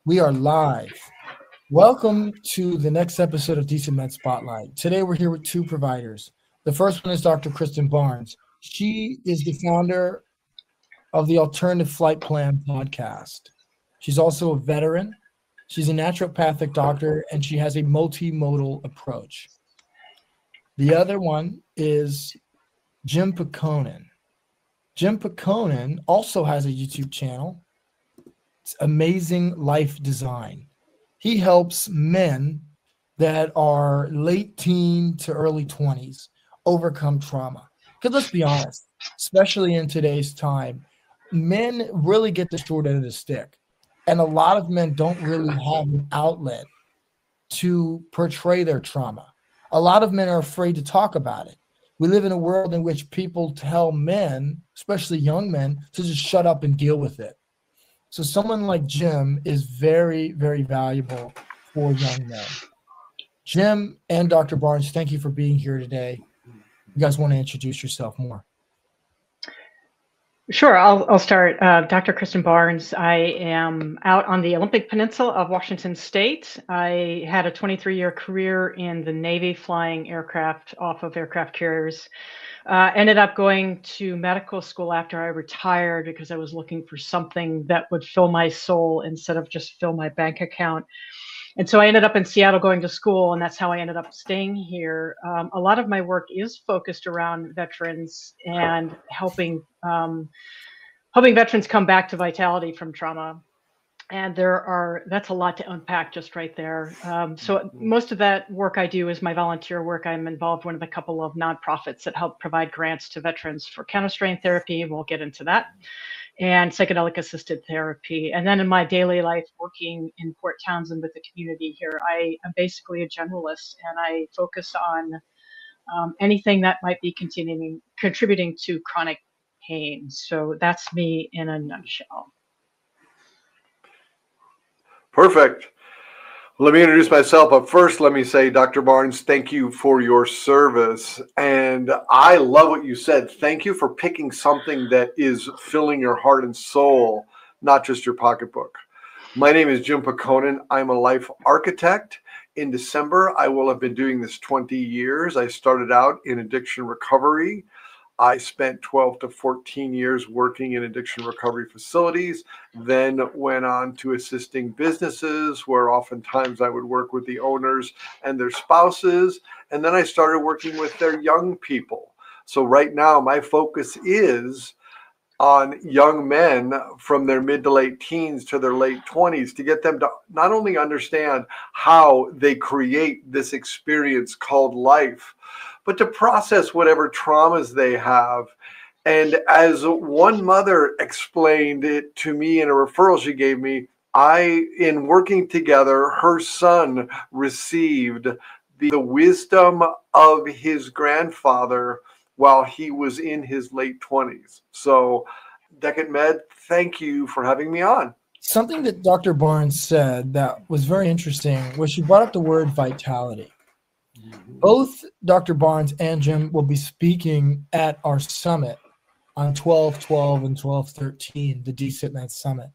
We are live. Welcome to the next episode of Decent Med Spotlight. Today we're here with two providers. The first one is Dr. Kristen Barnes. She is the founder of the Alternative Flight Plan podcast. She's also a veteran. She's a naturopathic doctor, and she has a multimodal approach. The other one is Jim Pehkonen. Jim Pehkonen also has a YouTube channel. It's Amazing Life Design. He helps men that are late teen to early 20s overcome trauma. Because let's be honest, especially in today's time, men really get the short end of the stick. And a lot of men don't really have an outlet to portray their trauma. A lot of men are afraid to talk about it. We live in a world in which people tell men, especially young men, to just shut up and deal with it. So someone like Jim is very, very valuable for young men. Jim and Dr. Barnes, thank you for being here today. You guys want to introduce yourself more? Sure, I'll start. Dr. Kristen Barnes. I am out on the Olympic Peninsula of Washington State. I had a 23-year career in the Navy flying aircraft off of aircraft carriers. Ended up going to medical school after I retired because I was looking for something that would fill my soul instead of just fill my bank account. And so I ended up in Seattle going to school, and that's how I ended up staying here. A lot of my work is focused around veterans and helping veterans come back to vitality from trauma. And that's a lot to unpack just right there. So most of that work I do is my volunteer work. I'm involved with a couple of nonprofits that help provide grants to veterans for counter-strain therapy. We'll get into that. And psychedelic-assisted therapy. And then in my daily life, working in Port Townsend with the community here, I am basically a generalist, and I focus on anything that might be contributing to chronic pain. So that's me in a nutshell. Perfect. Let me introduce myself, but first let me say, Dr. Barnes, thank you for your service. And I love what you said. Thank you for picking something that is filling your heart and soul, not just your pocketbook. My name is Jim Pehkonen. I'm a life architect. In December, I will have been doing this 20 years. I started out in addiction recovery. I spent 12 to 14 years working in addiction recovery facilities, then went on to assisting businesses where oftentimes I would work with the owners and their spouses. And then I started working with their young people. So right now my focus is on young men from their mid to late teens to their late 20s to get them to not only understand how they create this experience called life, but to process whatever traumas they have. And as one mother explained it to me in a referral she gave me, in working together, her son received the wisdom of his grandfather while he was in his late 20s. So, Decant Med, thank you for having me on. Something that Dr. Barnes said that was very interesting was she brought up the word vitality. Both Dr. Barnes and Jim will be speaking at our summit on 12/12 and 12/13, the Decent Med Summit.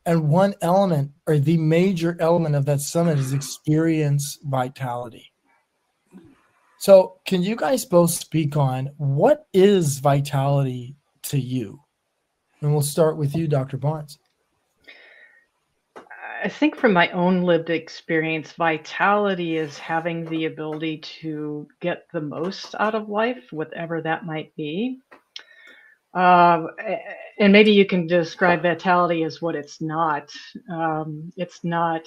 And one element, or the major element of that summit, is experience vitality. So can you guys both speak on what is vitality to you? And we'll start with you, Dr. Barnes. I think from my own lived experience, vitality is having the ability to get the most out of life, whatever that might be. And maybe you can describe vitality as what it's not. It's not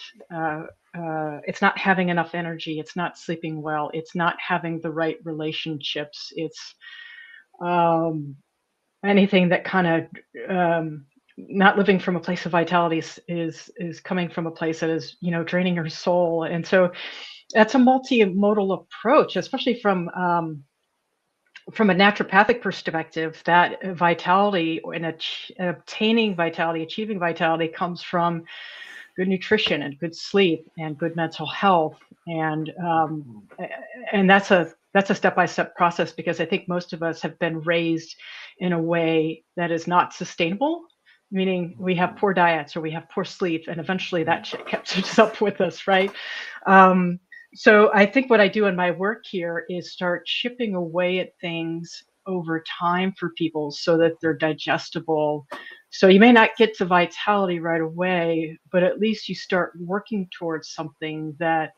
having enough energy. It's not sleeping well. It's not having the right relationships. It's anything that kind of not living from a place of vitality is coming from a place that is, draining your soul. And so that's a multimodal approach, especially from a naturopathic perspective. That vitality and obtaining vitality, achieving vitality comes from good nutrition and good sleep and good mental health. And that's a step-by-step process, because I think most of us have been raised in a way that is not sustainable. meaning we have poor diets or we have poor sleep, and eventually that shit catches up with us, right? So I think what I do in my work here is start chipping away at things over time for people so that they're digestible. So you may not get to vitality right away, but at least you start working towards something that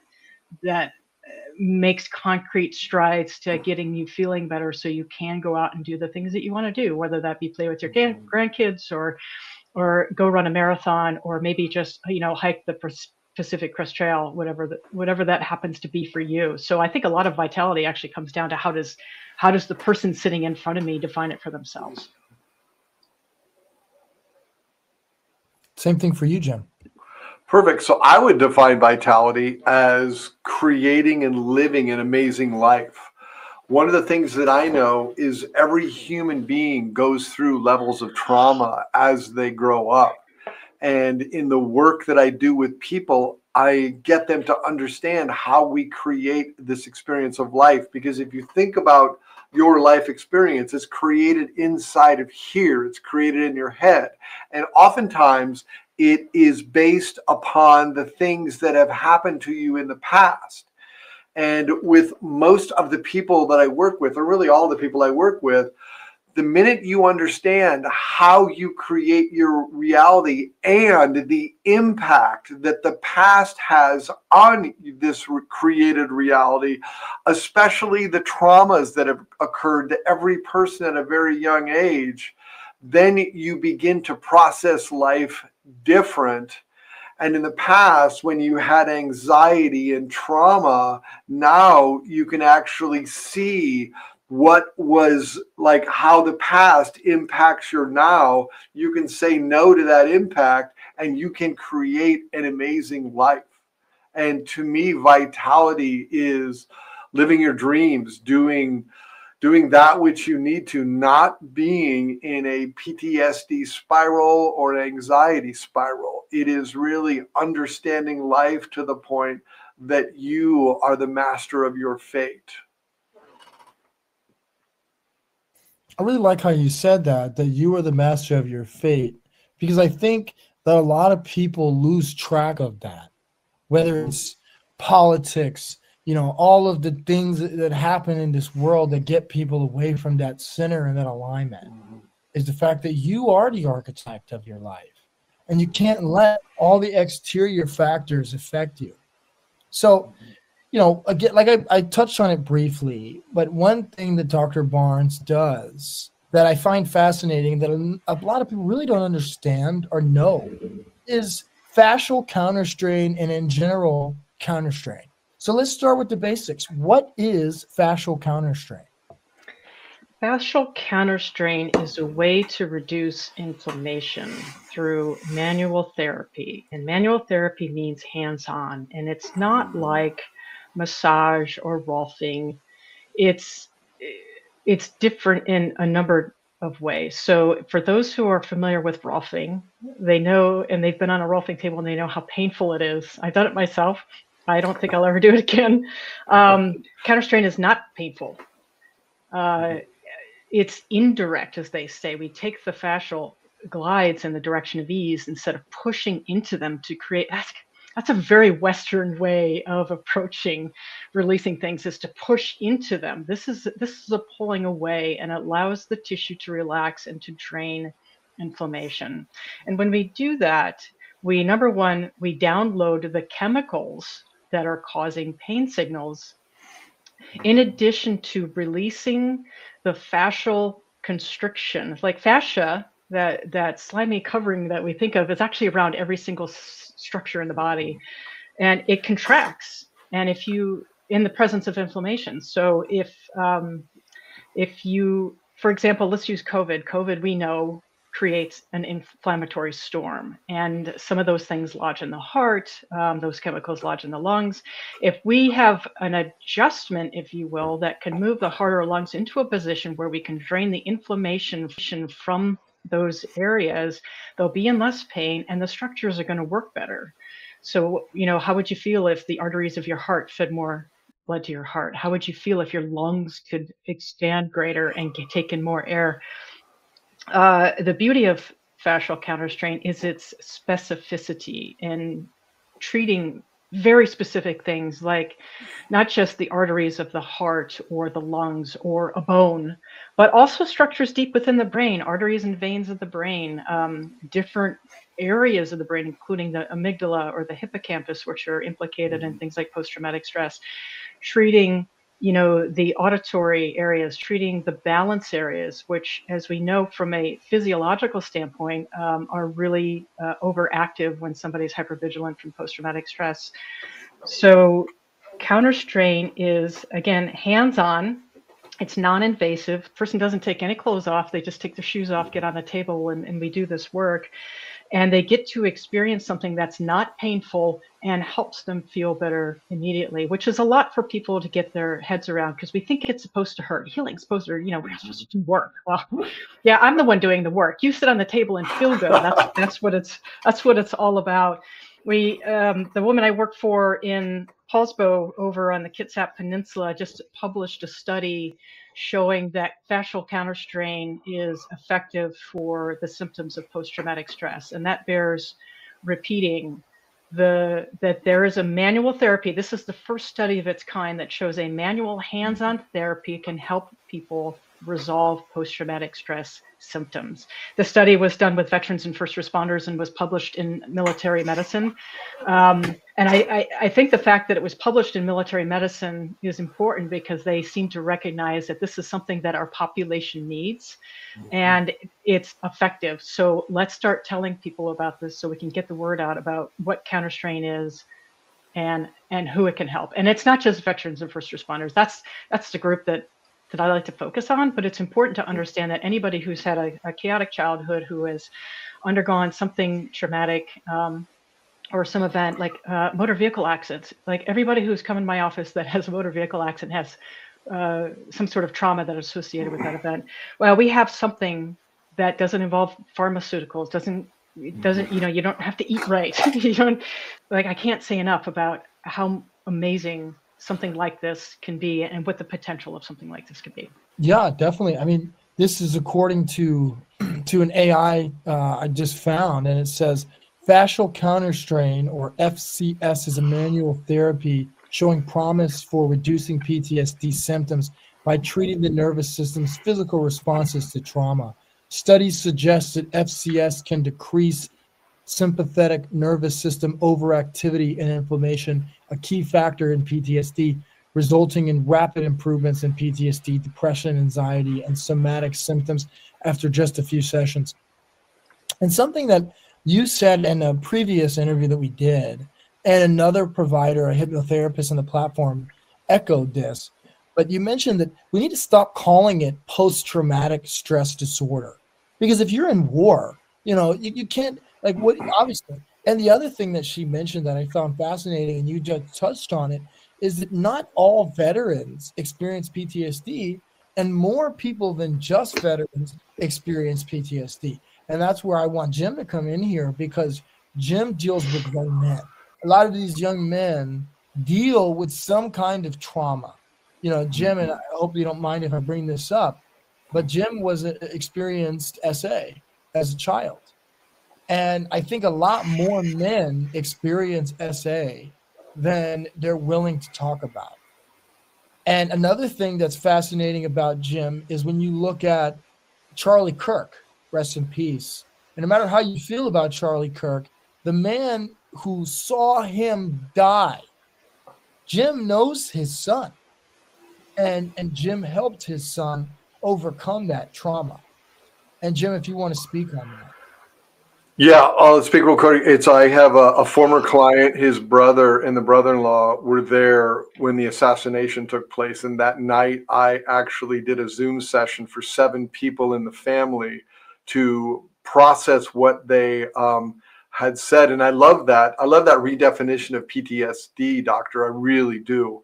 makes concrete strides to getting you feeling better so you can go out and do the things that you want to do, whether that be play with your grandkids or go run a marathon, or maybe just, hike the Pacific Crest Trail, whatever that happens to be for you. So I think a lot of vitality actually comes down to how does the person sitting in front of me define it for themselves. Same thing for you, Jim. Perfect. So I would define vitality as creating and living an amazing life. One of the things that I know is every human being goes through levels of trauma as they grow up. And in the work that I do with people, I get them to understand how we create this experience of life. Because if you think about your life experience, it's created inside of here. It's created in your head. And oftentimes it is based upon the things that have happened to you in the past. And with most of the people that I work with, or really all the people I work with, the minute you understand how you create your reality and the impact that the past has on this created reality, especially the traumas that have occurred to every person at a very young age, then you begin to process life different. And in the past, when you had anxiety and trauma, now you can actually see what was like, how the past impacts your now. You can say no to that impact and you can create an amazing life. And to me, vitality is living your dreams, doing that which you need to, not being in a PTSD spiral or an anxiety spiral. It is really understanding life to the point that you are the master of your fate. I really like how you said that you are the master of your fate, because I think that a lot of people lose track of that, whether it's politics, all of the things that happen in this world that get people away from that center and that alignment, is the fact that you are the architect of your life, and you can't let all the exterior factors affect you. So, again, like I touched on it briefly, but one thing that Dr. Barnes does that I find fascinating that a lot of people really don't understand or know is fascial counterstrain and, in general, counterstrain. So let's start with the basics. What is fascial counterstrain? Fascial counterstrain is a way to reduce inflammation through manual therapy. And manual therapy means hands-on, and it's not like massage or rolfing. It's different in a number of ways. So for those who are familiar with rolfing, they know, and they've been on a rolfing table and they know how painful it is. I've done it myself. I don't think I'll ever do it again. Counterstrain is not painful. It's indirect, as they say. We take the fascial glides in the direction of ease instead of pushing into them to create. That's a very Western way of approaching releasing things, is to push into them. This is a pulling away, and it allows the tissue to relax and to drain inflammation. And when we do that, number one, we download the chemicals that are causing pain signals, in addition to releasing the fascial constriction. Like fascia, that slimy covering that we think of, is actually around every single structure in the body, and it contracts. And if you, in the presence of inflammation, so if you, for example, let's use COVID. COVID, we know, creates an inflammatory storm, and some of those things lodge in the heart, those chemicals lodge in the lungs. If we have an adjustment, if you will, that can move the heart or lungs into a position where we can drain the inflammation from those areas, they'll be in less pain and the structures are going to work better. So, how would you feel if the arteries of your heart fed more blood to your heart? How would you feel if your lungs could expand greater and take in more air? The beauty of fascial counterstrain is its specificity in treating very specific things, like not just the arteries of the heart or the lungs or a bone, but also structures deep within the brain, arteries and veins of the brain, different areas of the brain, including the amygdala or the hippocampus, which are implicated in things like post-traumatic stress, treating the auditory areas, treating the balance areas, which, as we know from a physiological standpoint, are really overactive when somebody's hypervigilant from post-traumatic stress. So counterstrain is, again, hands-on. It's non-invasive. The person doesn't take any clothes off. They just take their shoes off, get on the table, and we do this work. And they get to experience something that's not painful and helps them feel better immediately, which is a lot for people to get their heads around, because we think it's supposed to hurt. Healing's supposed to, we're supposed to do work. Well, yeah, I'm the one doing the work. You sit on the table and feel good. That's what it's all about. The woman I work for in Paulsbo over on the Kitsap Peninsula just published a study showing that fascial counterstrain is effective for the symptoms of post-traumatic stress. And that bears repeating, that there is a manual therapy. This is the first study of its kind that shows a manual hands-on therapy can help people resolve post-traumatic stress symptoms. The study was done with veterans and first responders and was published in Military Medicine. And I think the fact that it was published in Military Medicine is important because they seem to recognize that this is something that our population needs and it's effective. So let's start telling people about this so we can get the word out about what counterstrain is and who it can help. And it's not just veterans and first responders. That's the group that I like to focus on, but it's important to understand that anybody who's had a chaotic childhood, who has undergone something traumatic or some event like motor vehicle accidents, like everybody who's come in my office that has a motor vehicle accident has some sort of trauma that is associated with that event. Well, we have something that doesn't involve pharmaceuticals, doesn't you don't have to eat right. I can't say enough about how amazing something like this can be and what the potential of something like this could be. Yeah, definitely. I mean, this is according to an AI I just found, and it says fascial counterstrain, or FCS, is a manual therapy showing promise for reducing PTSD symptoms by treating the nervous system's physical responses to trauma. Studies suggest that FCS can decrease sympathetic nervous system overactivity and inflammation, a key factor in PTSD, resulting in rapid improvements in PTSD, depression, anxiety, and somatic symptoms after just a few sessions. And something that you said in a previous interview that we did, and another provider, a hypnotherapist on the platform, echoed this, but you mentioned that we need to stop calling it post-traumatic stress disorder. Because if you're in war, you can't, obviously. And the other thing that she mentioned that I found fascinating, and you just touched on it, is that not all veterans experience PTSD, and more people than just veterans experience PTSD. And that's where I want Jim to come in here, because Jim deals with young men. A lot of these young men deal with some kind of trauma. Jim, and I hope you don't mind if I bring this up, but Jim was an experienced SA as a child. And I think a lot more men experience SA than they're willing to talk about. And another thing that's fascinating about Jim is when you look at Charlie Kirk, rest in peace. And no matter how you feel about Charlie Kirk, the man who saw him die, Jim knows his son. And Jim helped his son overcome that trauma. And Jim, if you want to speak on that. Yeah, I'll speak real quick. I have a former client, his brother and the brother-in-law were there when the assassination took place. And that night, I actually did a Zoom session for 7 people in the family to process what they had said. And I love that. I love that redefinition of PTSD, doctor. I really do.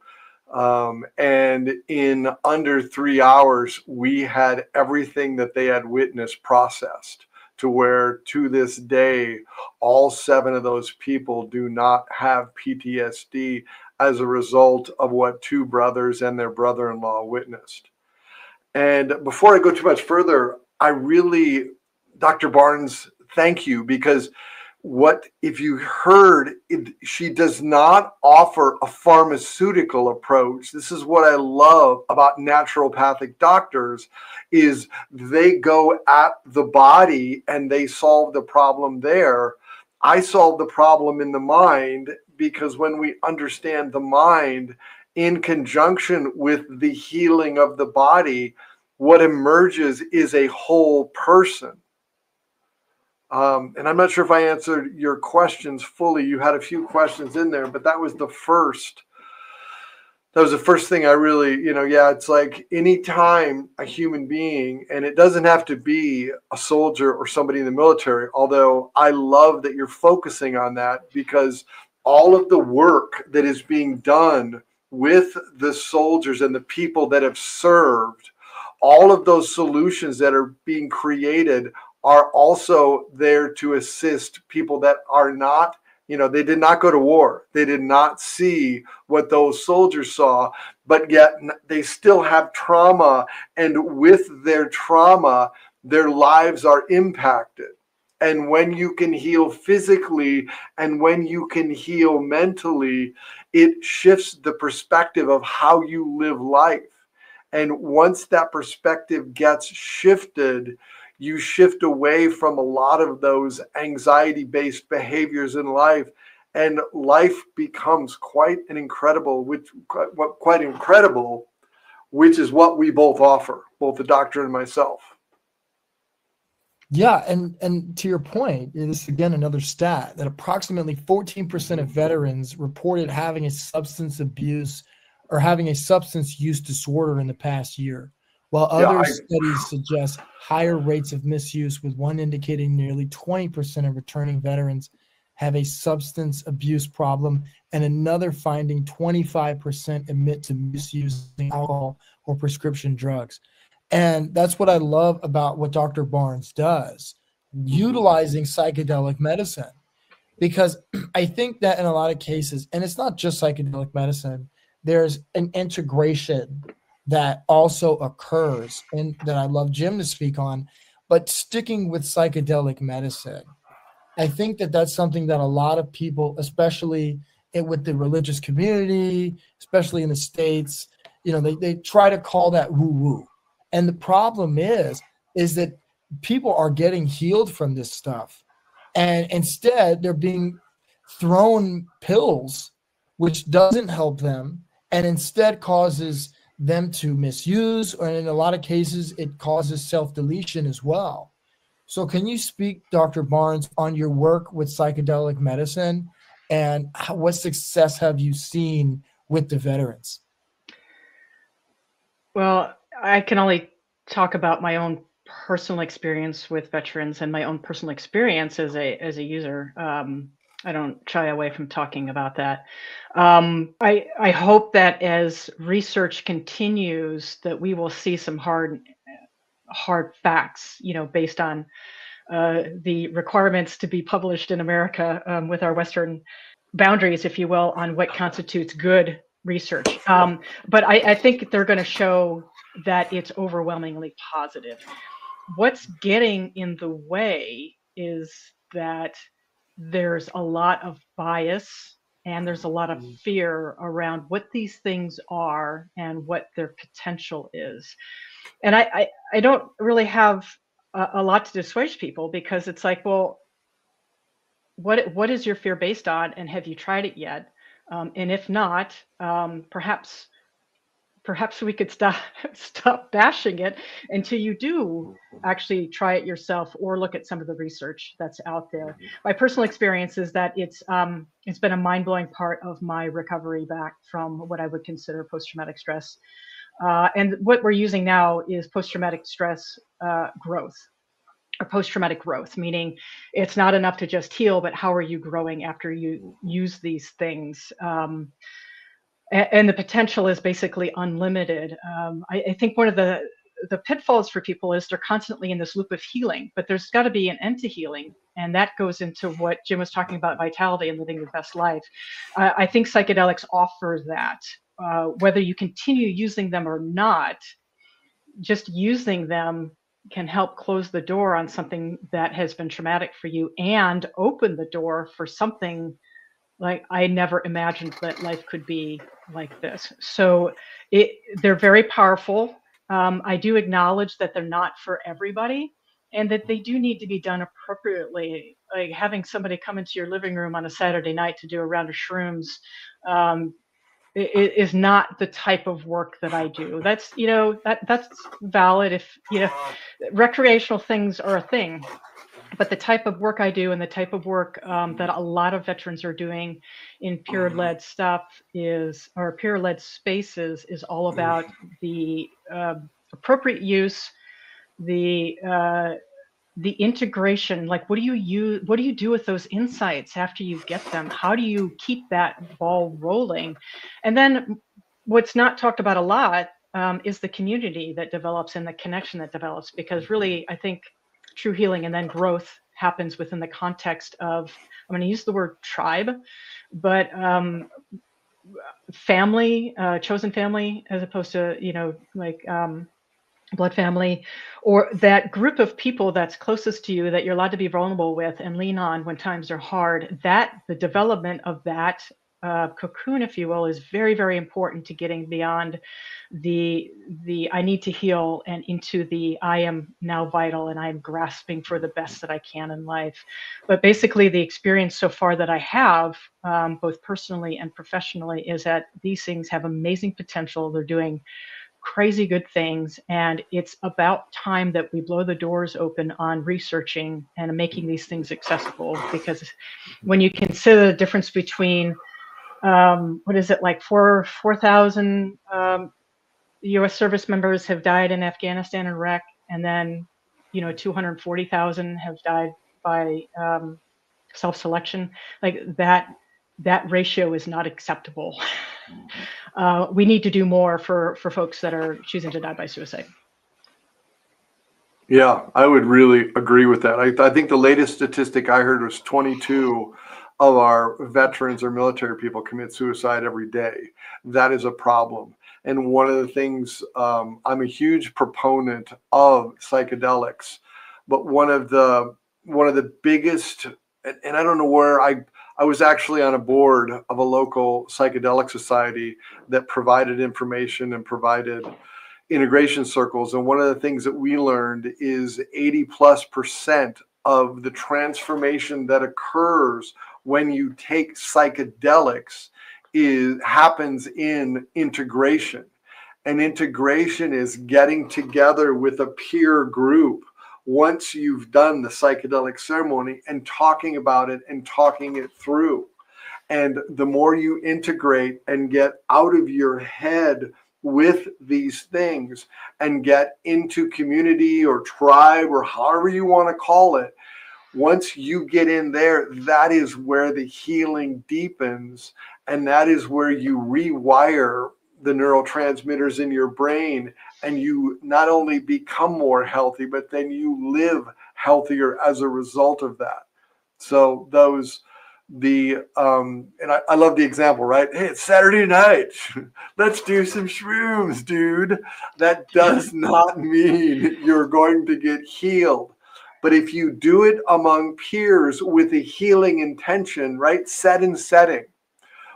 And in under 3 hours, we had everything that they had witnessed processed, to where to this day, all 7 of those people do not have PTSD as a result of what 2 brothers and their brother-in-law witnessed. And before I go too much further, Dr. Barnes, thank you, because what if you heard it, she does not offer a pharmaceutical approach. This is what I love about naturopathic doctors, is they go at the body and they solve the problem there. I solve the problem in the mind, because when we understand the mind in conjunction with the healing of the body, what emerges is a whole person. And I'm not sure if I answered your questions fully. You had a few questions in there, but that was the first thing I really, yeah, it's like anytime a human being, and it doesn't have to be a soldier or somebody in the military, although I love that you're focusing on that, because all of the work that is being done with the soldiers and the people that have served, all of those solutions that are being created are also there to assist people that are not, they did not go to war. They did not see what those soldiers saw, but yet they still have trauma. And with their trauma, their lives are impacted. And when you can heal physically and when you can heal mentally, it shifts the perspective of how you live life. And once that perspective gets shifted, you shift away from a lot of those anxiety-based behaviors in life, and life becomes quite incredible, which is what we both offer, both the doctor and myself. Yeah, and to your point, this is again another stat that approximately 14% of veterans reported having a substance abuse or having a substance use disorder in the past year, while other studies suggest higher rates of misuse, with one indicating nearly 20% of returning veterans have a substance abuse problem, and another finding 25% admit to misusing alcohol or prescription drugs. And that's what I love about what Dr. Barnes does, utilizing psychedelic medicine, because I think that in a lot of cases, and it's not just psychedelic medicine, there's an integration that also occurs, and that I love Jim to speak on. But sticking with psychedelic medicine, I think that that's something that a lot of people, especially with the religious community, especially in the States, they try to call that woo-woo. And the problem is that people are getting healed from this stuff, and instead they're being thrown pills, which doesn't help them, and instead causes them to misuse, or in a lot of cases, it causes self-deletion as well. So can you speak, Dr. Barnes, on your work with psychedelic medicine, and what success have you seen with the veterans? Well, I can only talk about my own personal experience with veterans and my own personal experience as a user. I don't shy away from talking about that. I hope that as research continues, that we will see some hard facts, based on the requirements to be published in America, with our Western boundaries, if you will, on what constitutes good research. But I think they're going to show that it's overwhelmingly positive. What's getting in the way is that there's a lot of bias and there's a lot of fear around what these things are and what their potential is. And I don't really have a lot to dissuade people, because it's like, well, what is your fear based on, and have you tried it yet? And if not, perhaps we could stop bashing it until you do actually try it yourself or look at some of the research that's out there. My personal experience is that it's been a mind-blowing part of my recovery back from what I would consider post-traumatic stress. And what we're using now is post-traumatic stress growth, or post-traumatic growth, meaning it's not enough to just heal, but how are you growing after you use these things? And the potential is basically unlimited. I think one of the pitfalls for people is they're constantly in this loop of healing, but there's got to be an end to healing. And that goes into what Jim was talking about, vitality and living your best life. I think psychedelics offer that. Whether you continue using them or not, just using them can help close the door on something that has been traumatic for you and open the door for something like I never imagined that life could be like this. So they're very powerful. I do acknowledge that they're not for everybody and that they do need to be done appropriately. Like having somebody come into your living room on a Saturday night to do a round of shrooms is not the type of work that I do. That's, that's valid if, recreational things are a thing. But the type of work I do and the type of work that a lot of veterans are doing in peer-led stuff or peer-led spaces is all about the appropriate use, the integration. Like, what do you do with those insights after you get them? How do you keep that ball rolling? And then what's not talked about a lot is the community that develops and the connection that develops, because really, I think true healing and then growth happens within the context of, I'm going to use the word tribe, but family, chosen family, as opposed to, blood family, or that group of people that's closest to you that you're allowed to be vulnerable with and lean on when times are hard. That the development of that cocoon, if you will, is very, very important to getting beyond the I need to heal and into the I am now vital and I'm grasping for the best that I can in life. But basically, the experience so far that I have, both personally and professionally, is that these things have amazing potential. They're doing crazy good things, and it's about time that we blow the doors open on researching and making these things accessible. Because when you consider the difference between what is it, like 4,000 U.S. service members have died in Afghanistan and Iraq, and then 240,000 have died by self-selection. Like that ratio is not acceptable. We need to do more for folks that are choosing to die by suicide. Yeah, I would really agree with that. I think the latest statistic I heard was 22 of our veterans or military people commit suicide every day. That is a problem. And one of the things, I'm a huge proponent of psychedelics, but one of the biggest, and I don't know where I was actually on a board of a local psychedelic society that provided information and provided integration circles. And one of the things that we learned is 80+% of the transformation that occurs when you take psychedelics happens in integration. And integration is getting together with a peer group once you've done the psychedelic ceremony and talking about it and talking it through. And the more you integrate and get out of your head with these things and get into community or tribe or however you want to call it, once you get in there, that is where the healing deepens, and that is where you rewire the neurotransmitters in your brain, and you not only become more healthy, but then you live healthier as a result of that. So and I love the example, right? Hey, it's Saturday night. Let's do some shrooms, dude. That does not mean you're going to get healed. But if you do it among peers with a healing intention, right? Set and setting.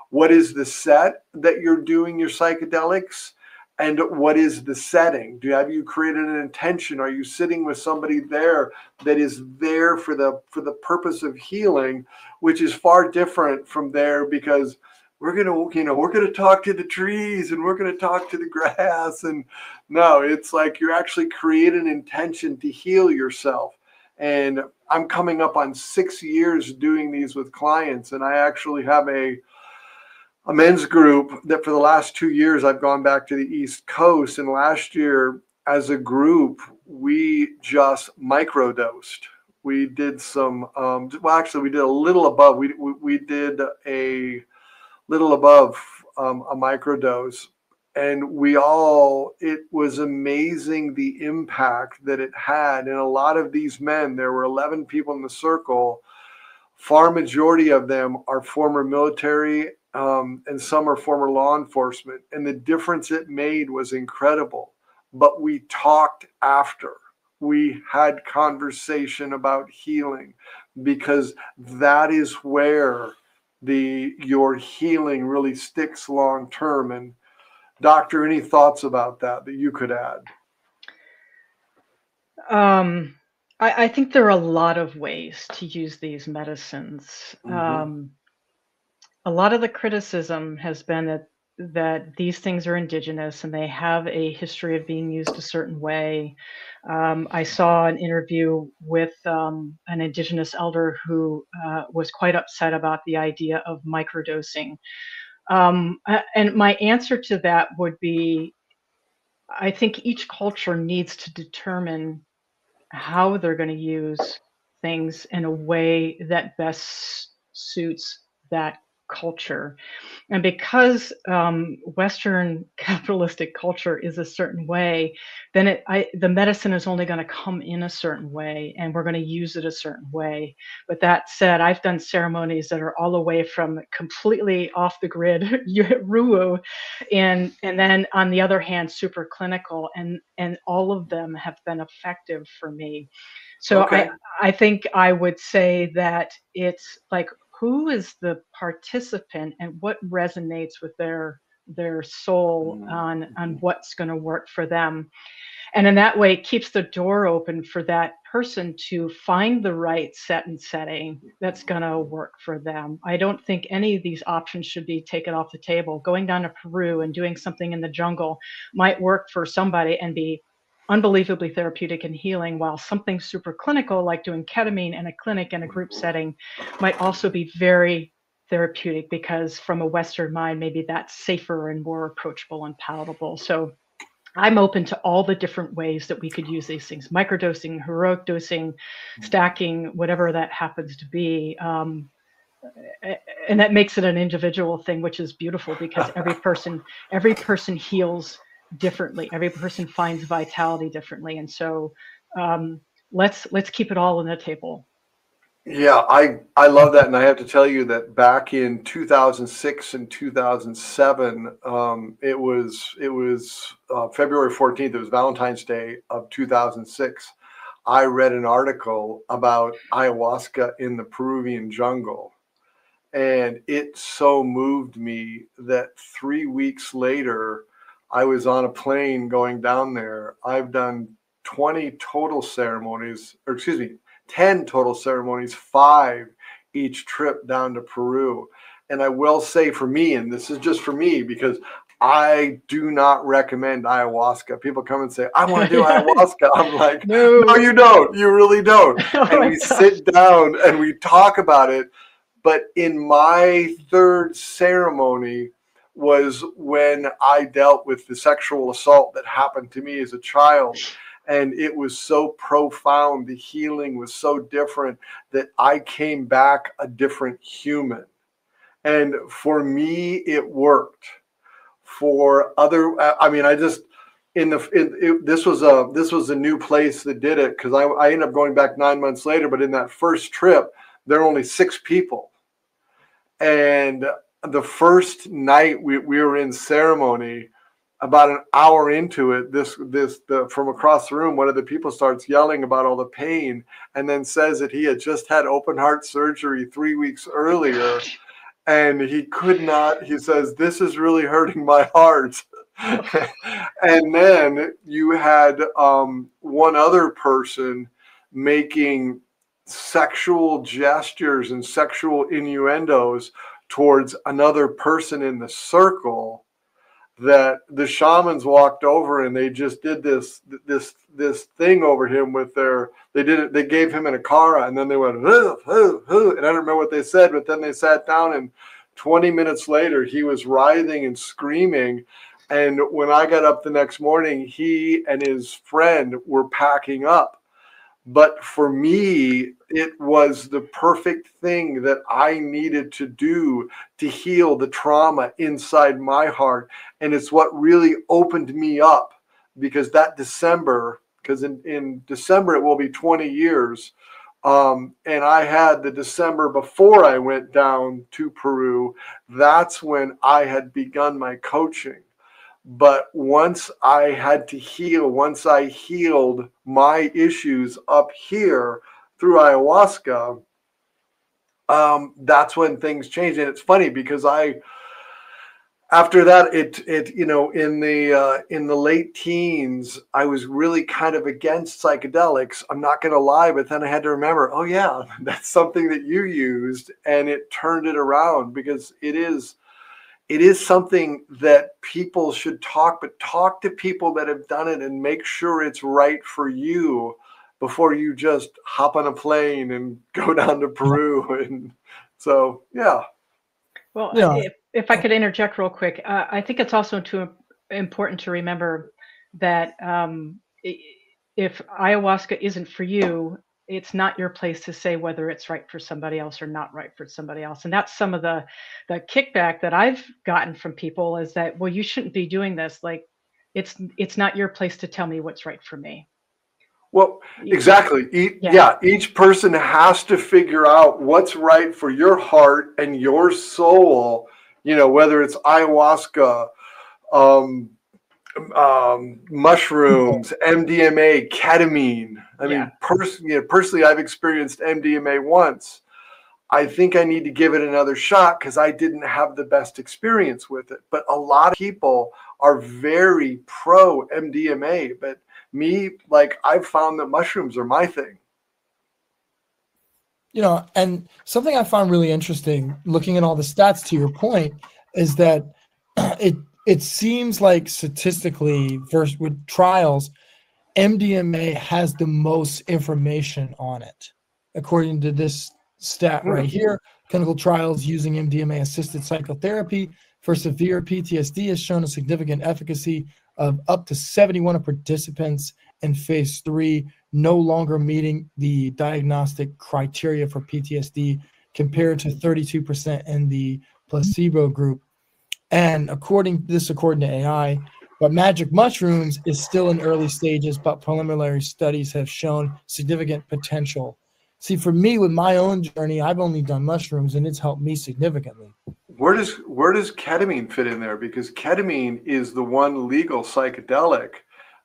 What is the set that you're doing your psychedelics? And what is the setting? Have you created an intention? Are you sitting with somebody there that is there for the purpose of healing, which is far different from there because we're gonna talk to the trees and we're gonna talk to the grass. And no, it's like you're actually creating an intention to heal yourself. And I'm coming up on 6 years doing these with clients, and I actually have a men's group that for the last 2 years I've gone back to the East Coast, and last year as a group we just microdosed. We did some we did a little above. We did a little above a microdose, and it was amazing the impact that it had. And a lot of these men, there were 11 people in the circle, far majority of them are former military, and some are former law enforcement. And the difference it made was incredible. But we talked after. we had conversation about healing, because that is where your healing really sticks long term. And doctor, any thoughts about that you could add? I think there are a lot of ways to use these medicines. A lot of the criticism has been that these things are indigenous and they have a history of being used a certain way. I saw an interview with an indigenous elder who was quite upset about the idea of microdosing. And my answer to that would be, I think each culture needs to determine how they're going to use things in a way that best suits that culture. And because Western capitalistic culture is a certain way, then the medicine is only going to come in a certain way, and we're going to use it a certain way. But that said, I've done ceremonies that are all the way from completely off the grid, ruwu, and then on the other hand, super clinical, and all of them have been effective for me. So Okay. I think I would say that it's like, who is the participant and what resonates with their soul on what's going to work for them, and in that way it keeps the door open for that person to find the right set and setting that's going to work for them. I don't think any of these options should be taken off the table. Going down to Peru and doing something in the jungle might work for somebody and be unbelievably therapeutic and healing, while something super clinical like doing ketamine in a clinic in a group setting might also be very therapeutic, because from a Western mind, maybe that's safer and more approachable and palatable. So I'm open to all the different ways that we could use these things: microdosing, heroic dosing, stacking, whatever that happens to be. And that makes it an individual thing, which is beautiful, because every person heals differently. Every person finds vitality differently. And so let's keep it all on the table. Yeah, I love that. And I have to tell you that back in 2006 and 2007, it was February 14th. It was Valentine's Day of 2006. I read an article about ayahuasca in the Peruvian jungle. And it so moved me that 3 weeks later, I was on a plane going down there. I've done 20 total ceremonies, or excuse me, 10 total ceremonies, 5 each trip down to Peru. And I will say, for me, and this is just for me, because I do not recommend ayahuasca. People come and say, I want to do ayahuasca. I'm like, no, you don't. You really don't. And we sit down and we talk about it. But in my third ceremony was when I dealt with the sexual assault that happened to me as a child. And it was so profound. The healing was so different that I came back a different human. And for me, it worked. For other, I mean, I just, this was a new place that did it, because I ended up going back 9 months later. But in that first trip, there were only 6 people. And the first night we were in ceremony, about an hour into it, from across the room, one of the people starts yelling about all the pain, and then says that he had just had open heart surgery 3 weeks earlier, and he could not. He says, "This is really hurting my heart." And then you had one other person making sexual gestures and sexual innuendos towards another person in the circle, that the shamans walked over and they just did this thing over him with they gave him an akara, and then they went hoo, hoo, hoo, and I don't remember what they said, but then they sat down, and 20 minutes later he was writhing and screaming. And when I got up the next morning, he and his friend were packing up. But for me, it was the perfect thing that I needed to do to heal the trauma inside my heart. And it's what really opened me up, because that December, because in December it will be 20 years. And I had the December before I went down to Peru. That's when I had begun my coaching. But once I had to heal, once I healed my issues up here through ayahuasca, that's when things changed. And it's funny because after that, you know, in the late teens, I was really kind of against psychedelics. I'm not going to lie, but then I had to remember, oh yeah, that's something that you used, and it turned it around, because it is something that people should talk to people that have done it and make sure it's right for you before you just hop on a plane and go down to Peru. And so, yeah. Well, Yeah. if I could interject real quick, I think it's also important to remember that if ayahuasca isn't for you, it's not your place to say whether it's right for somebody else or not right for somebody else. And that's some of the kickback that I've gotten from people, is that, well, you shouldn't be doing this. Like, it's not your place to tell me what's right for me. Well, exactly. Each person has to figure out what's right for your heart and your soul, you know, whether it's ayahuasca, mushrooms, MDMA, ketamine. I mean, personally, I've experienced MDMA once. I think I need to give it another shot because I didn't have the best experience with it. But a lot of people are very pro MDMA, but me, like, I've found that mushrooms are my thing. You know, and something I found really interesting looking at all the stats, to your point, is that it seems like statistically, versus with trials, MDMA has the most information on it, according to this stat right here. Clinical trials using MDMA-assisted psychotherapy for severe PTSD has shown a significant efficacy of up to 71 of participants in phase 3 no longer meeting the diagnostic criteria for PTSD, compared to 32% in the placebo group. And according to AI, but magic mushrooms is still in early stages, but preliminary studies have shown significant potential. See, for me, with my own journey, I've only done mushrooms, and it's helped me significantly. Where does ketamine fit in there? Because ketamine is the one legal psychedelic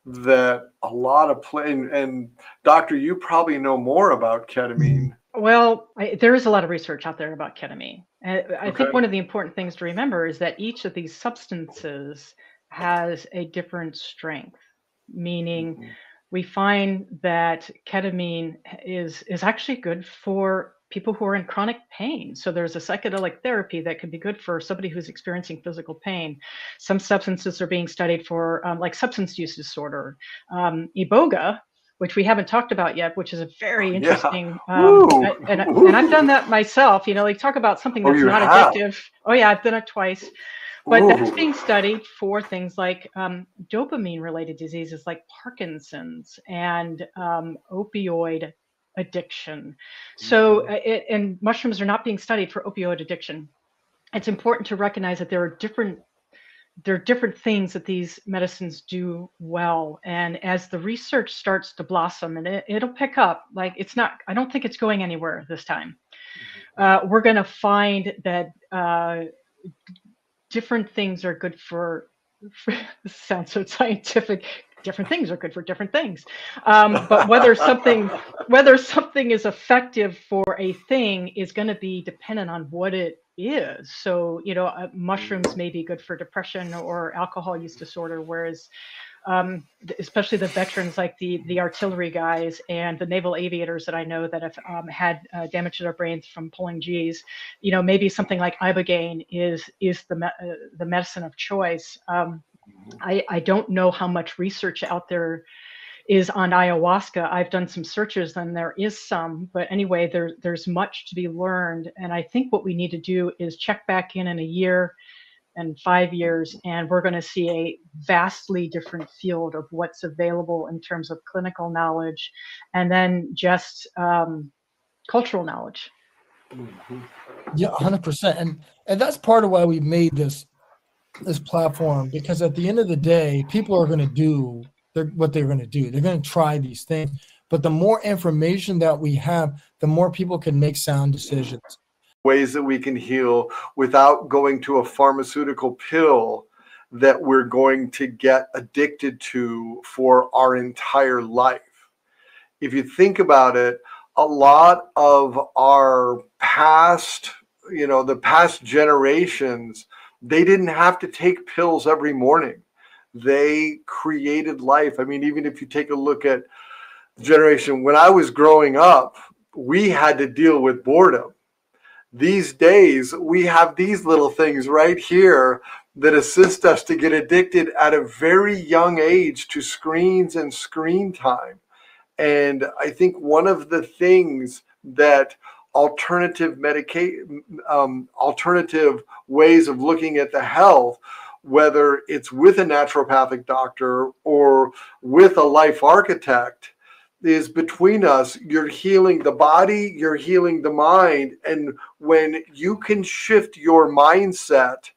that a lot of and doctor, you probably know more about ketamine. Well, there is a lot of research out there about ketamine. And I think one of the important things to remember is that each of these substances has a different strength, meaning we find that ketamine is actually good for people who are in chronic pain. So there's a psychedelic therapy that could be good for somebody who's experiencing physical pain. Some substances are being studied for like substance use disorder. Iboga, which we haven't talked about yet, which is a very interesting, and I've done that myself. You know, like, talk about something that's not addictive. Oh yeah, I've done it twice. But that's being studied for things like dopamine-related diseases like Parkinson's and opioid addiction. So, and mushrooms are not being studied for opioid addiction. It's important to recognize that there are different things that these medicines do well. And as the research starts to blossom, and it'll pick up, like, I don't think it's going anywhere this time. We're going to find that different things are good for this sounds so scientific. Different things are good for different things. But whether something is effective for a thing is going to be dependent on what it is. So, you know, mushrooms may be good for depression or alcohol use disorder, whereas especially the veterans, like the artillery guys and the naval aviators that I know that have had damage to their brains from pulling G's, you know, maybe something like ibogaine is the medicine of choice. I don't know how much research out there is on ayahuasca. I've done some searches and there is some, but anyway, there's much to be learned. And I think what we need to do is check back in a year and 5 years, and we're going to see a vastly different field of what's available in terms of clinical knowledge and then just cultural knowledge. Yeah, 100%. And that's part of why we made this platform, because at the end of the day, people are going to do what they're going to do. They're going to try these things. But the more information that we have, the more people can make sound decisions. Ways that we can heal without going to a pharmaceutical pill that we're going to get addicted to for our entire life. If you think about it, a lot of our past, the past generations, they didn't have to take pills every morning. They created life. I mean, even if you take a look at the generation, when I was growing up, we had to deal with boredom. These days, we have these little things right here that assist us to get addicted at a very young age to screens and screen time. And I think one of the things that alternative ways of looking at the health, whether it's with a naturopathic doctor or with a life architect, is between us. You're healing the body, you're healing the mind. And when you can shift your mindset,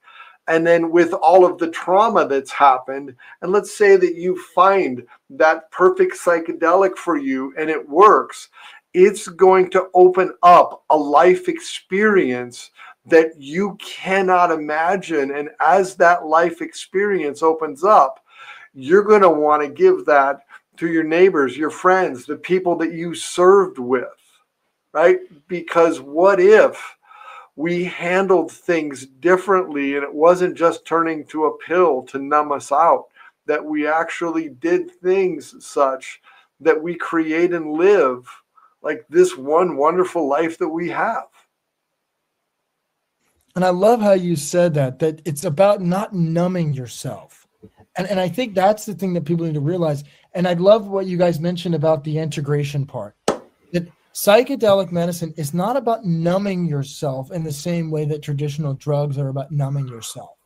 and then with all of the trauma that's happened, and let's say that you find that perfect psychedelic for you and it works, it's going to open up a life experience that you cannot imagine. And as that life experience opens up, you're going to want to give that to your neighbors, your friends, the people that you served with, right? Because what if we handled things differently and it wasn't just turning to a pill to numb us out, that we actually did things such that we create and live like this one wonderful life that we have. And I love how you said that it's about not numbing yourself. And I think that's the thing that people need to realize. And I love what you guys mentioned about the integration part. That psychedelic medicine is not about numbing yourself in the same way that traditional drugs are about numbing yourself.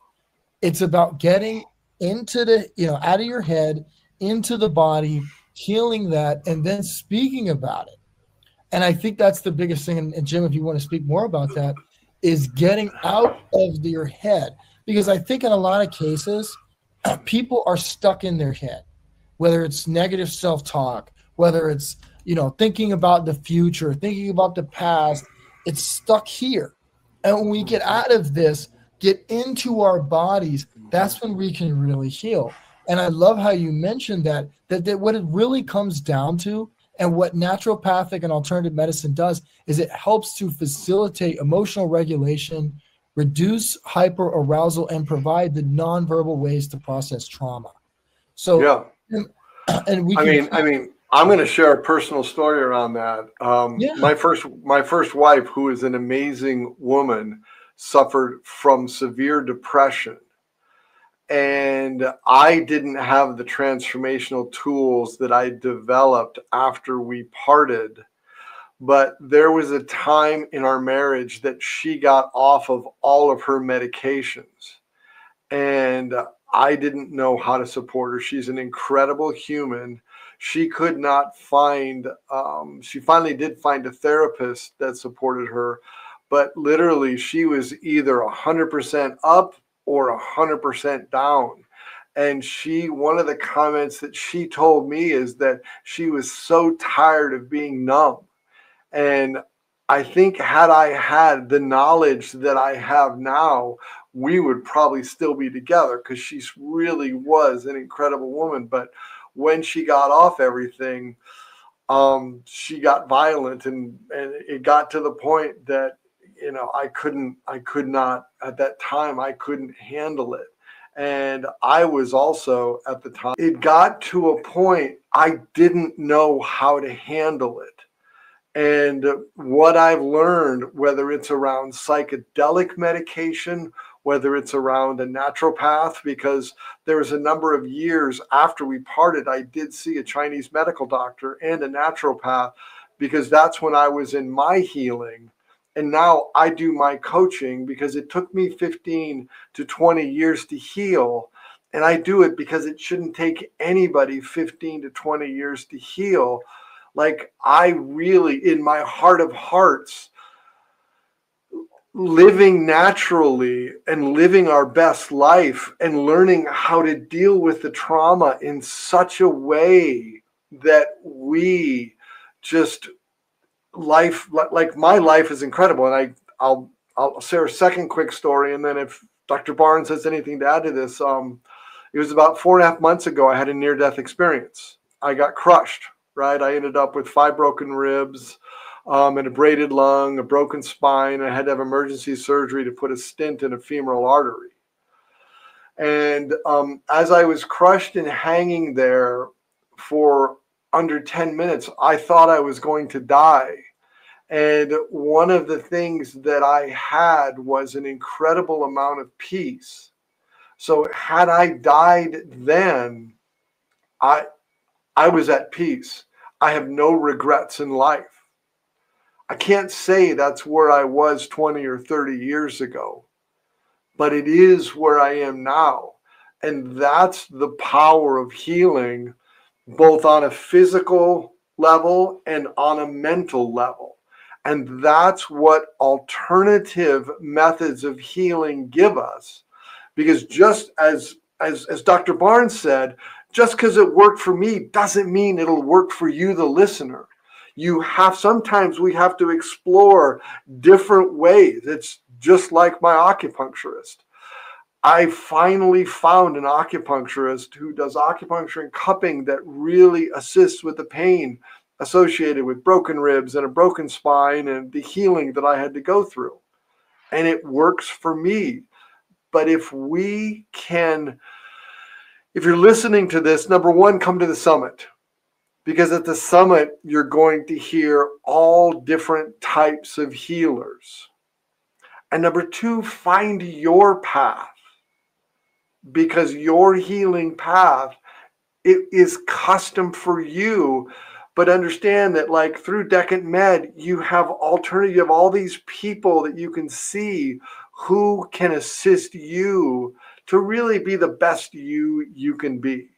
It's about getting into the, out of your head, into the body, healing that, and then speaking about it. And I think that's the biggest thing. And Jim, if you want to speak more about that, is getting out of your head. Because I think in a lot of cases, people are stuck in their head, whether it's negative self-talk, whether it's, thinking about the future, thinking about the past, it's stuck here. And when we get out of this, get into our bodies, that's when we can really heal. And I love how you mentioned that what it really comes down to, and what naturopathic and alternative medicine does, is it helps to facilitate emotional regulation, reduce hyperarousal, and provide the nonverbal ways to process trauma. So, yeah. And we I mean, I'm going to share a personal story around that. My first wife, who is an amazing woman, suffered from severe depression. And I didn't have the transformational tools that I developed after we parted. But there was a time in our marriage that she got off of all of her medications. And I didn't know how to support her. She's an incredible human. She could not find, she finally did find a therapist that supported her. But literally, she was either 100% up or 100% down. And one of the comments that she told me is that she was so tired of being numb. And I think had I had the knowledge that I have now, we would probably still be together, because she really was an incredible woman. But when she got off everything, she got violent, and it got to the point that, I could not, at that time, I couldn't handle it. And I was also, at the time, it got to a point I didn't know how to handle it. And what I've learned, whether it's around psychedelic medication, whether it's around a naturopath, because there was a number of years after we parted, I did see a Chinese medical doctor and a naturopath, because that's when I was in my healing. And now I do my coaching because it took me 15 to 20 years to heal. And I do it because it shouldn't take anybody 15 to 20 years to heal. Like, I really, in my heart of hearts, living naturally and living our best life and learning how to deal with the trauma in such a way that we just like my life is incredible. And I'll share a second quick story. And then if Dr. Barnes has anything to add to this, it was about 4.5 months ago, I had a near-death experience. I got crushed, right? I ended up with 5 broken ribs, an abraded lung, a broken spine. I had to have emergency surgery to put a stent in a femoral artery. And as I was crushed and hanging there for under 10 minutes, I thought I was going to die. And one of the things that I had was an incredible amount of peace. So had I died then, I was at peace. I have no regrets in life. I can't say that's where I was 20 or 30 years ago, but it is where I am now. And that's the power of healing, both on a physical level and on a mental level. And that's what alternative methods of healing give us. Because just as Dr. Barnes said, just because it worked for me doesn't mean it'll work for you, the listener. Sometimes we have to explore different ways. It's just like my acupuncturist. I finally found an acupuncturist who does acupuncture and cupping that really assists with the pain associated with broken ribs and a broken spine and the healing that I had to go through. And it works for me. But if you're listening to this, number one, come to the summit. Because at the summit, you're going to hear all different types of healers. And number two, find your path. Because your healing path, it is custom for you. But understand that, like, through Decant Med, you have all these people that you can see who can assist you to really be the best you can be.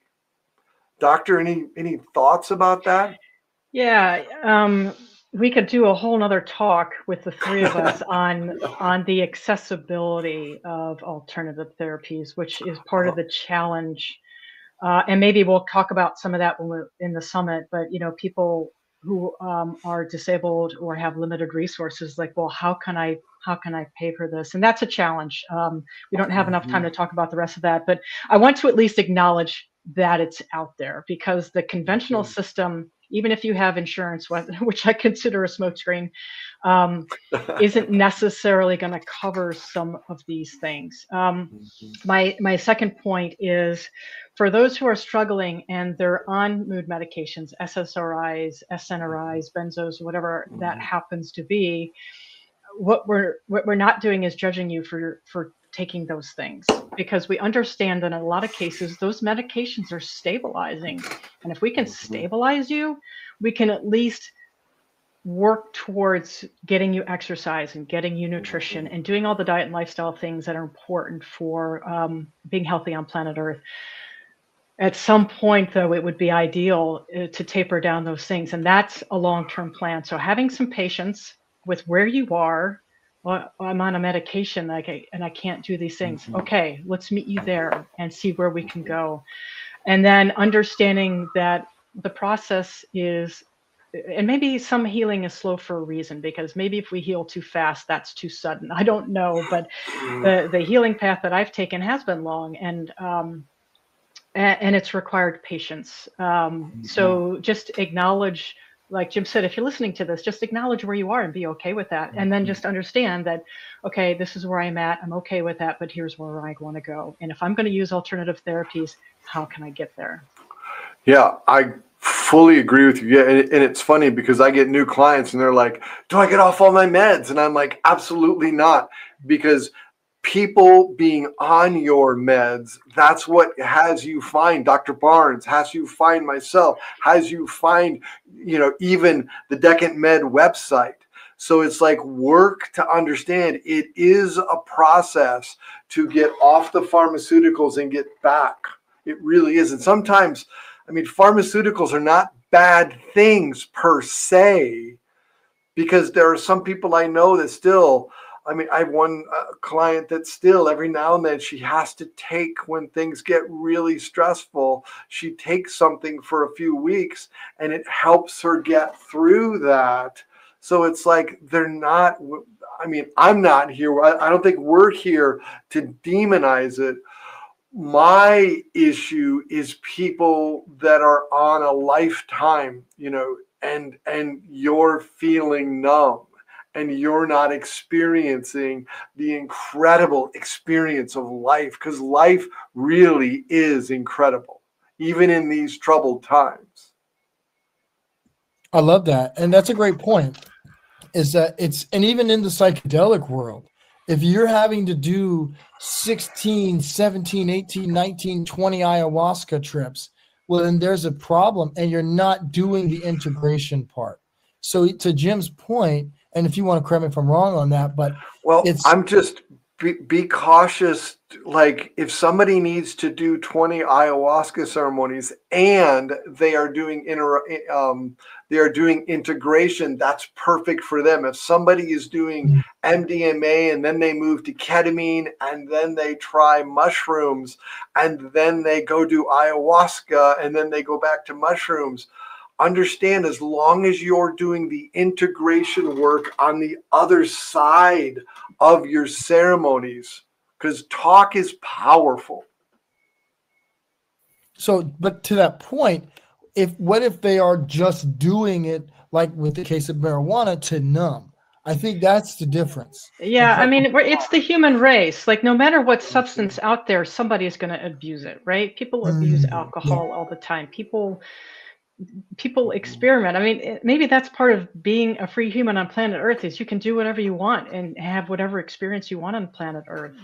Doctor, any thoughts about that? Yeah, we could do a whole nother talk with the three of us on the accessibility of alternative therapies, which is part of the challenge. And maybe we'll talk about some of that when we're in the summit. But people who are disabled or have limited resources, like, well, how can I pay for this? And that's a challenge. We don't have enough time to talk about the rest of that, but I want to at least acknowledge that it's out there, because the conventional system, even if you have insurance, which I consider a smokescreen, isn't necessarily going to cover some of these things. My second point is, for those who are struggling and they're on mood medications, SSRIs, SNRIs, benzos, whatever that happens to be, what we're not doing is judging you for taking those things, because we understand that in a lot of cases those medications are stabilizing, and if we can stabilize you, we can at least work towards getting you exercise and getting you nutrition and doing all the diet and lifestyle things that are important for being healthy on planet Earth. At some point, though, it would be ideal to taper down those things, and that's a long-term plan. So having some patience with where you are. Well, I'm on a medication and I can't do these things. Okay, let's meet you there and see where we can go. And then understanding that the process is, and maybe some healing is slow for a reason, because maybe if we heal too fast, that's too sudden. I don't know, but the healing path that I've taken has been long, and it's required patience. So just acknowledge, like Jim said, if you're listening to this, just acknowledge where you are and be okay with that. And then just understand that, okay, this is where I'm at. I'm okay with that, but here's where I want to go. And if I'm going to use alternative therapies, how can I get there? Yeah, I fully agree with you. Yeah, and it's funny because I get new clients and they're like, do I get off all my meds? And I'm like, absolutely not. Because people being on your meds, that's what has you find Dr. Barnes, has you find myself, has you find, even the Decant Med website. So it's like, work to understand it is a process to get off the pharmaceuticals and get back. It really is. And sometimes, pharmaceuticals are not bad things per se, because there are some people I know that still, I have one client that still, every now and then, she has to take, when things get really stressful, she takes something for a few weeks and it helps her get through that. So it's like, I mean, I'm not here. I don't think we're here to demonize it. My issue is people that are on a lifetime, and you're feeling numb and you're not experiencing the incredible experience of life, because life really is incredible, even in these troubled times. I love that. And that's a great point, is that and even in the psychedelic world, if you're having to do 16, 17, 18, 19, 20 ayahuasca trips, well, then there's a problem and you're not doing the integration part. So to Jim's point, and if you want to correct me if I'm wrong on that, but I'm just be cautious. Like, if somebody needs to do 20 ayahuasca ceremonies and they are doing integration, that's perfect for them. If somebody is doing MDMA and then they move to ketamine and then they try mushrooms and then they go do ayahuasca and then they go back to mushrooms, understand, as long as you're doing the integration work on the other side of your ceremonies, because talk is powerful. So, but to that point, what if they are just doing it, like with the case of marijuana, to numb? I think that's the difference. Yeah, I mean, it's the human race. Like, no matter what substance out there, somebody is going to abuse it, right? People abuse alcohol all the time. People experiment. I mean, maybe that's part of being a free human on planet Earth, is you can do whatever you want and have whatever experience you want on planet Earth.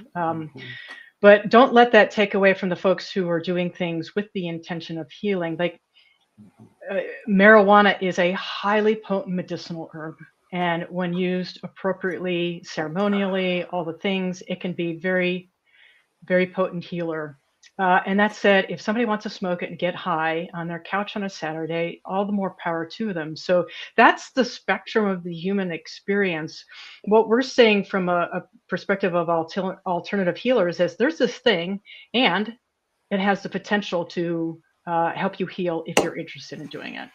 But don't let that take away from the folks who are doing things with the intention of healing. Like, marijuana is a highly potent medicinal herb. And when used appropriately, ceremonially, all the things, it can be very, very potent healer. And that said, if somebody wants to smoke it and get high on their couch on a Saturday, all the more power to them. So that's the spectrum of the human experience. What we're saying from a perspective of alternative healers is there's this thing, and it has the potential to help you heal if you're interested in doing it.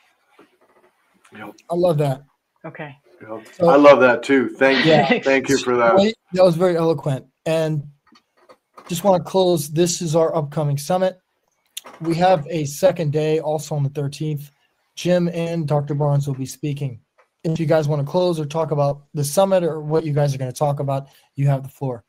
Yep. I love that. Okay. Yep. So, I love that too. Thank you. Yeah. Thank you for that. That was very eloquent. And just want to close. This is our upcoming summit. We have a second day also on the 13th. Jim and Dr. Barnes will be speaking. If you guys want to close or talk about the summit or what you guys are going to talk about, you have the floor.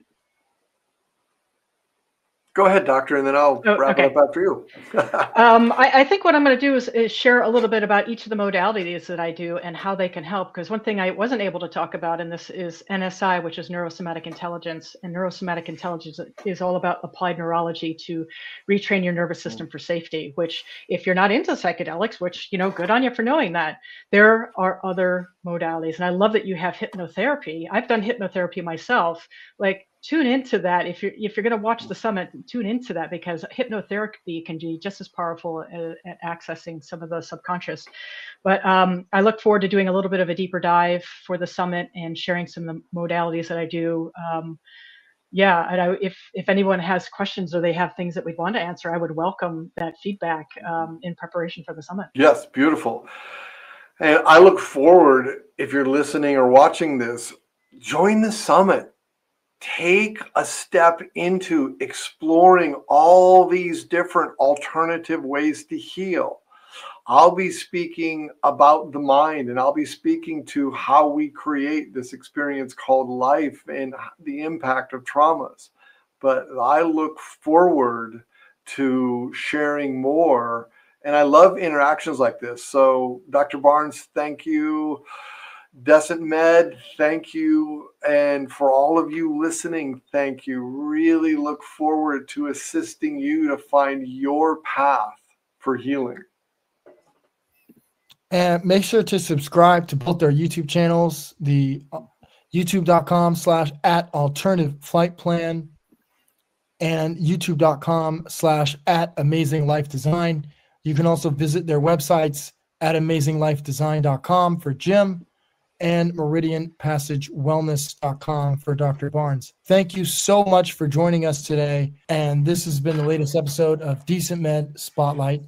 Go ahead, doctor, and then I'll wrap it up after you. I think what I'm going to do is share a little bit about each of the modalities that I do and how they can help. Because one thing I wasn't able to talk about in this is NSI, which is neurosomatic intelligence. And neurosomatic intelligence is all about applied neurology to retrain your nervous system for safety, which, if you're not into psychedelics, which, good on you for knowing that, there are other modalities. And I love that you have hypnotherapy. I've done hypnotherapy myself. Like, tune into that. If you're going to watch the summit, tune into that, because hypnotherapy can be just as powerful at accessing some of the subconscious. But I look forward to doing a little bit of a deeper dive for the summit and sharing some of the modalities that I do. And if anyone has questions or they have things that we'd want to answer, I would welcome that feedback in preparation for the summit. Yes, beautiful. And I look forward, if you're listening or watching this, join the summit. Take a step into exploring all these different alternative ways to heal. I'll be speaking about the mind, and I'll be speaking to how we create this experience called life and the impact of traumas. But I look forward to sharing more, and I love interactions like this. So, Dr. Barnes, thank you. Decent Med, thank you. And for all of you listening, thank you. Really look forward to assisting you to find your path for healing. And make sure to subscribe to both their YouTube channels, the youtube.com/@alternativeflightplan and youtube.com/@amazinglifedesign. You can also visit their websites at amazinglifedesign.com for Jim, and meridianpassagewellness.com for Dr. Barnes. Thank you so much for joining us today. And this has been the latest episode of Decent Med Spotlight.